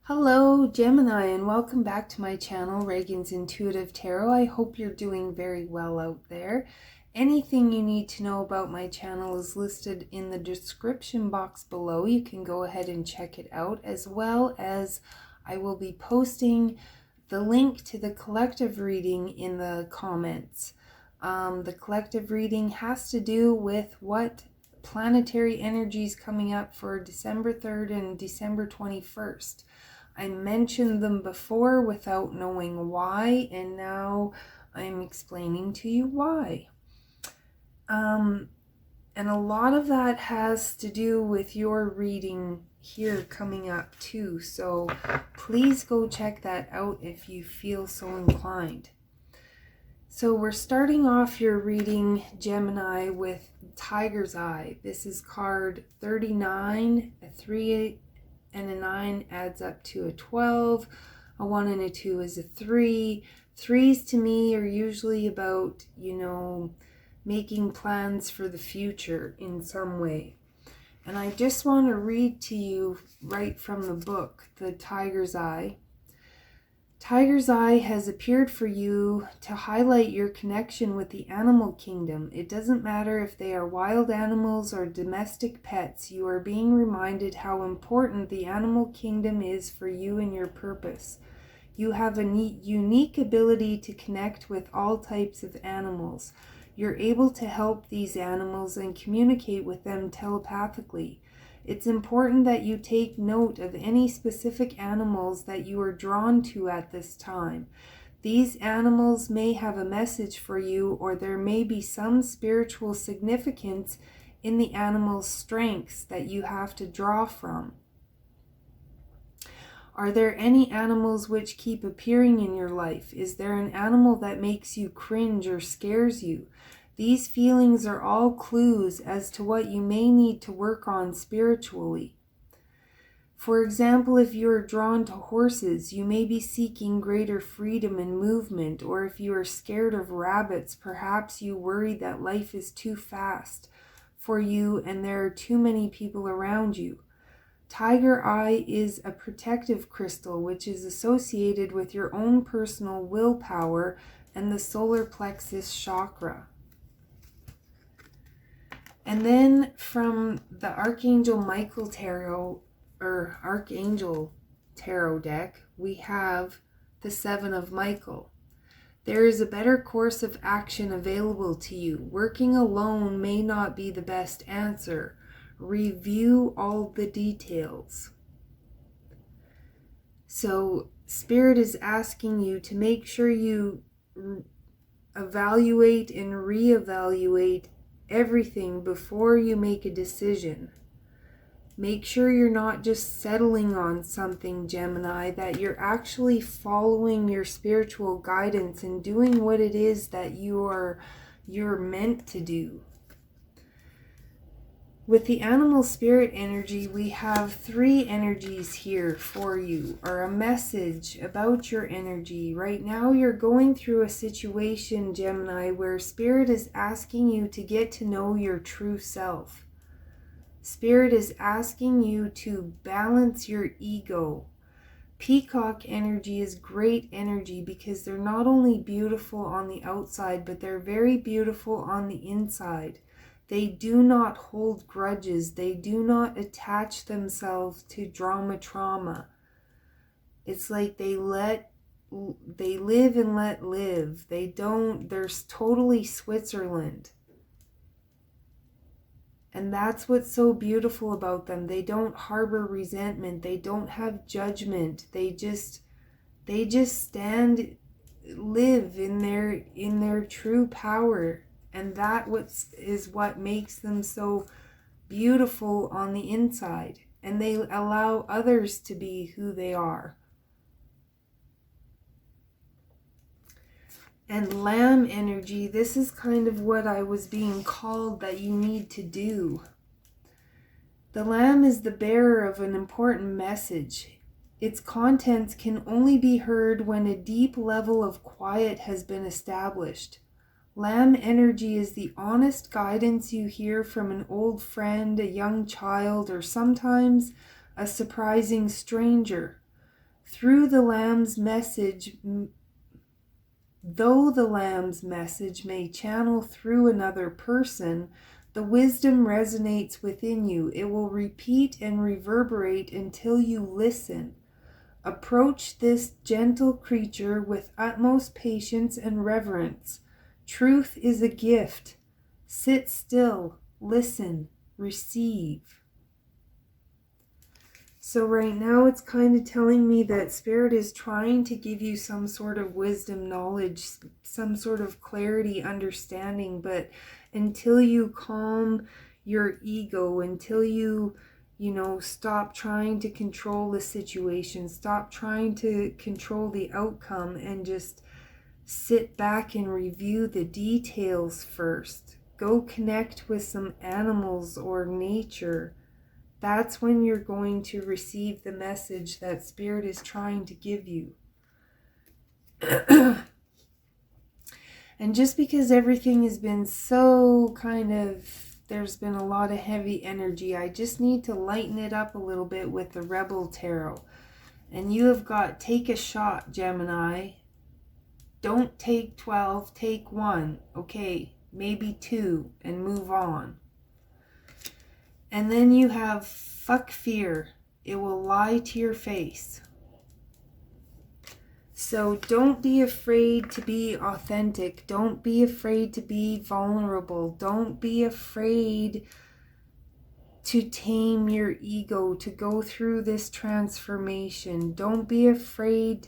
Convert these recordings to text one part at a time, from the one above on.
Hello Gemini, and welcome back to my channel, Ragean's Intuitive Tarot. I hope you're doing very well out there. Anything you need to know about my channel is listed in the description box below. You can go ahead and check it out, as well as I will be posting the link to the collective reading in the comments. The collective reading has to do with what planetary energies coming up for December 3rd and December 21st. I mentioned them before without knowing why, and now I'm explaining to you why. And a lot of that has to do with your reading here coming up too, so please go check that out if you feel so inclined. So we're starting off your reading, Gemini, with Tiger's Eye. This is card 39, a 3 and a 9 adds up to a 12. A 1 and a 2 is a 3. Threes to me are usually about, making plans for the future in some way. And I just want to read to you right from the book, The Tiger's Eye. Tiger's Eye has appeared for you to highlight your connection with the animal kingdom. It doesn't matter if they are wild animals or domestic pets. You are being reminded how important the animal kingdom is for you and your purpose. You have a unique ability to connect with all types of animals. You're able to help these animals and communicate with them telepathically. It's important that you take note of any specific animals that you are drawn to at this time. These animals may have a message for you, or there may be some spiritual significance in the animal's strengths that you have to draw from. Are there any animals which keep appearing in your life? Is there an animal that makes you cringe or scares you? These feelings are all clues as to what you may need to work on spiritually. For example, if you are drawn to horses, you may be seeking greater freedom and movement, or if you are scared of rabbits, perhaps you worry that life is too fast for you and there are too many people around you. Tiger Eye is a protective crystal which is associated with your own personal willpower and the solar plexus chakra. And then from the Archangel Michael Tarot, or Archangel Tarot deck, we have the Seven of Michael. There is a better course of action available to you. Working alone may not be the best answer. Review all the details. So Spirit is asking you to make sure you evaluate and reevaluate everything before you make a decision. Make sure you're not just settling on something, Gemini, that you're actually following your spiritual guidance and doing what it is that you're meant to do. With the animal spirit energy, we have 3 energies here for you, or a message about your energy. Right now, you're going through a situation, Gemini, where Spirit is asking you to get to know your true self. Spirit is asking you to balance your ego. Peacock energy is great energy because they're not only beautiful on the outside, but they're very beautiful on the inside. They do not hold grudges. They do not attach themselves to trauma. It's like they live and let live. They're totally Switzerland. And that's what's so beautiful about them. They don't harbor resentment. They don't have judgment. They just live in their true power. And that is what makes them so beautiful on the inside. And they allow others to be who they are. And Lamb energy, this is kind of what I was being called that you need to do. The Lamb is the bearer of an important message. Its contents can only be heard when a deep level of quiet has been established. Lamb energy is the honest guidance you hear from an old friend, a young child, or sometimes a surprising stranger. Through the Lamb's message, though the Lamb's message may channel through another person, the wisdom resonates within you. It will repeat and reverberate until you listen. Approach this gentle creature with utmost patience and reverence. Truth is a gift. Sit still, listen, receive. So right now it's kind of telling me that Spirit is trying to give you some sort of wisdom, knowledge, some sort of clarity, understanding, but until you calm your ego, until you stop trying to control the situation, stop trying to control the outcome, and just sit back and review the details first. Go connect with some animals or nature. That's when you're going to receive the message that Spirit is trying to give you. And just because everything has been so there's been a lot of heavy energy, I just need to lighten it up a little bit with the Rebel Tarot. And you have got, take a shot, Gemini. Don't take 12, take 1. Okay, maybe 2, and move on. And then you have fuck fear. It will lie to your face. So don't be afraid to be authentic. Don't be afraid to be vulnerable. Don't be afraid to tame your ego, to go through this transformation. Don't be afraid,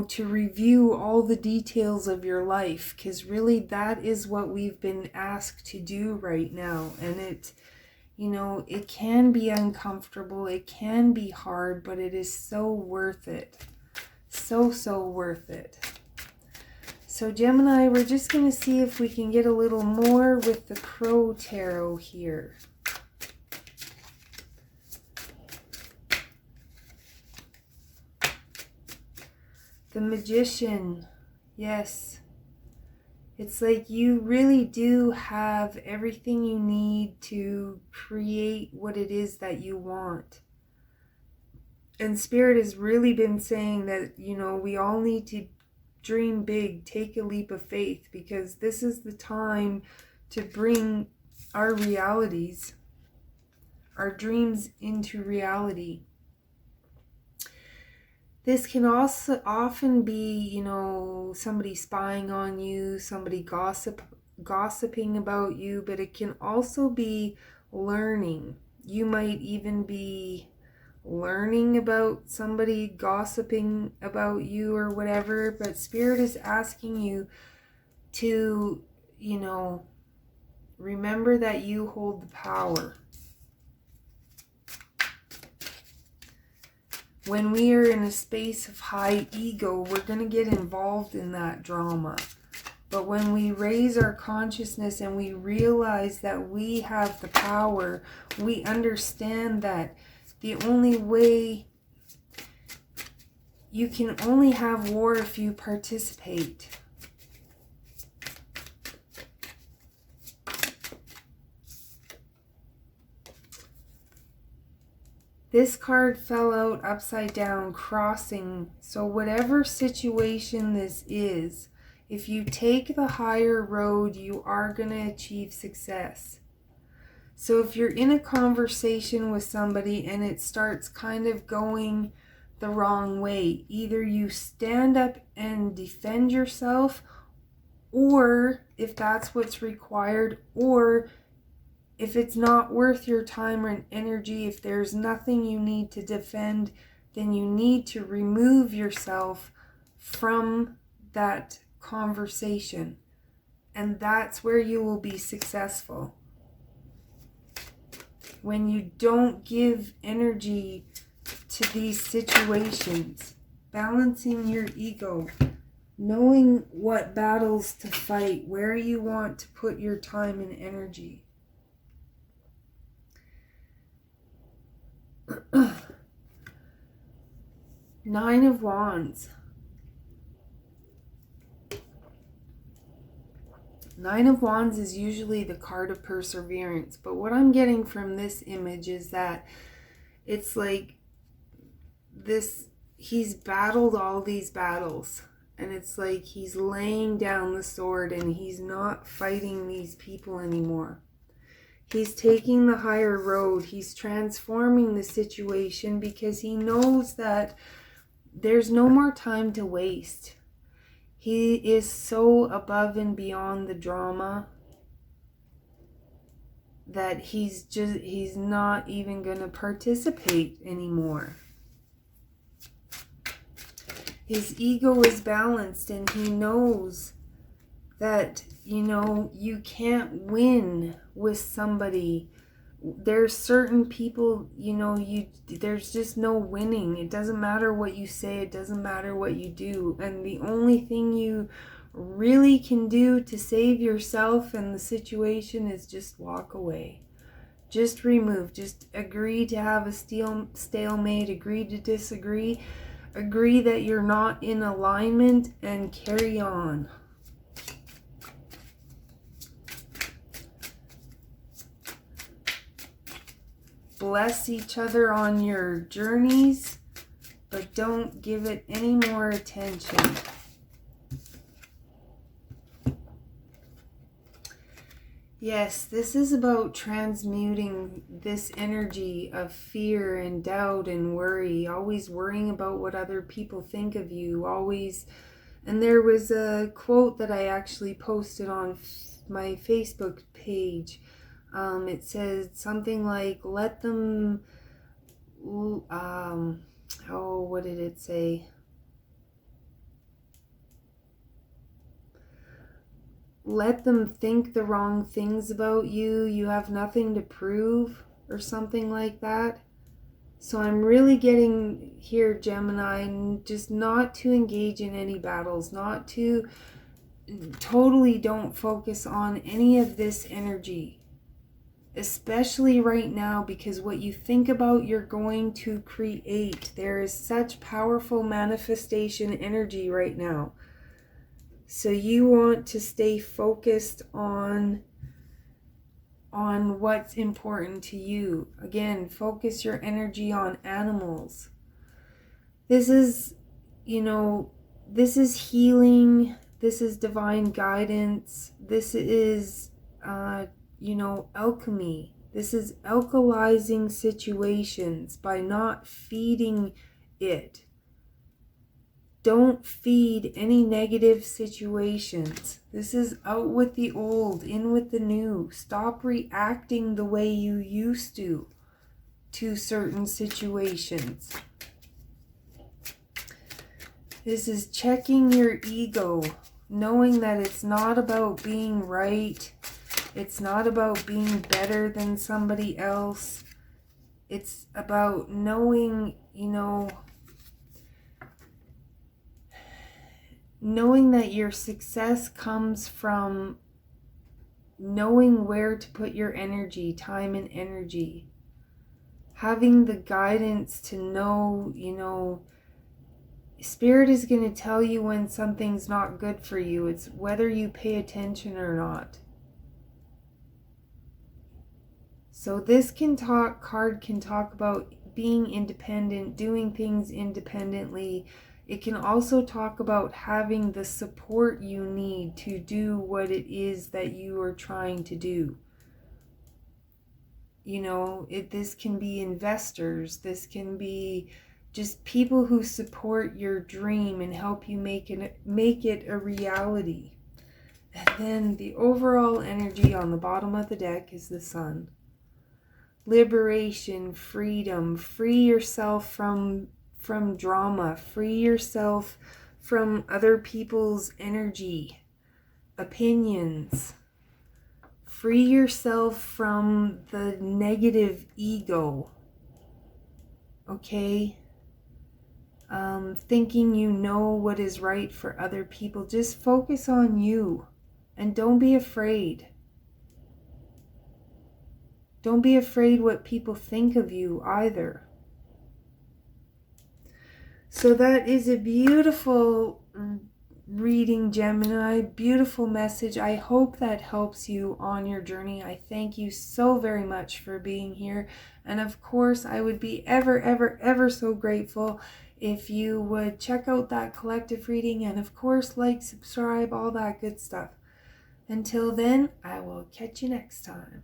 to review all the details of your life, because really that is what we've been asked to do right now. And it can be uncomfortable, it can be hard, but it is so worth it. So worth it. So Gemini, we're just going to see if we can get a little more with the Crow Tarot here. The Magician. Yes. It's like you really do have everything you need to create what it is that you want. And Spirit has really been saying that, we all need to dream big, take a leap of faith, because this is the time to bring our realities, our dreams into reality. This can also often be, somebody spying on you, somebody gossiping about you, but it can also be learning. You might even be learning about somebody gossiping about you or whatever, but Spirit is asking you to, remember that you hold the power. When we are in a space of high ego, we're going to get involved in that drama. But when we raise our consciousness and we realize that we have the power, we understand that the only way, you can only have war if you participate. This card fell out upside down, crossing. So whatever situation this is, if you take the higher road, you are going to achieve success. So if you're in a conversation with somebody and it starts kind of going the wrong way, either you stand up and defend yourself, or if that's what's required, or if it's not worth your time or energy, if there's nothing you need to defend, then you need to remove yourself from that conversation. And that's where you will be successful. When you don't give energy to these situations, balancing your ego, knowing what battles to fight, where you want to put your time and energy. Nine of Wands. Nine of Wands is usually the card of perseverance, but what I'm getting from this image is that it's like this he's battled all these battles. And it's like he's laying down the sword and he's not fighting these people anymore. He's taking the higher road. He's transforming the situation because he knows that there's no more time to waste. He is so above and beyond the drama that he's not even going to participate anymore. His ego is balanced and he knows that, you know, you can't win with somebody. There's certain people, you know, there's just no winning. It doesn't matter what you say. It doesn't matter what you do. And the only thing you really can do to save yourself and the situation is just walk away. Just remove. Just agree to have a stalemate. Agree to disagree. Agree that you're not in alignment and carry on. Bless each other on your journeys, but don't give it any more attention. Yes, this is about transmuting this energy of fear and doubt and worry, always worrying about what other people think of you, always. And there was a quote that I actually posted on my Facebook page. It says something like, let them, what did it say? Let them think the wrong things about you. You have nothing to prove, or something like that. So I'm really getting here, Gemini, just not to engage in any battles, not to, totally don't focus on any of this energy. Especially right now, because what you think about, you're going to create. There is such powerful manifestation energy right now. So you want to stay focused on what's important to you. Again, focus your energy on animals. This is, you know, this is healing. This is divine guidance. This is, you know, alchemy. This is alkalizing situations by not feeding it. Don't feed any negative situations. This is out with the old, in with the new. Stop reacting the way you used to certain situations. This is checking your ego, knowing that it's not about being right. It's not about being better than somebody else. It's about knowing, you know, knowing that your success comes from knowing where to put your energy, time and energy. Having the guidance to know, you know, Spirit is going to tell you when something's not good for you. It's whether you pay attention or not. So this card can talk about being independent, doing things independently. It can also talk about having the support you need to do what it is that you are trying to do. You know, this can be investors. This can be just people who support your dream and help you make it a reality. And then the overall energy on the bottom of the deck is the Sun. Liberation, freedom, free yourself from drama, free yourself from other people's energy, opinions, free yourself from the negative ego, okay? Thinking you know what is right for other people. Just focus on you and don't be afraid. Don't be afraid what people think of you either. So that is a beautiful reading, Gemini. Beautiful message. I hope that helps you on your journey. I thank you so very much for being here. And of course, I would be ever so grateful if you would check out that collective reading and of course, like, subscribe, all that good stuff. Until then, I will catch you next time.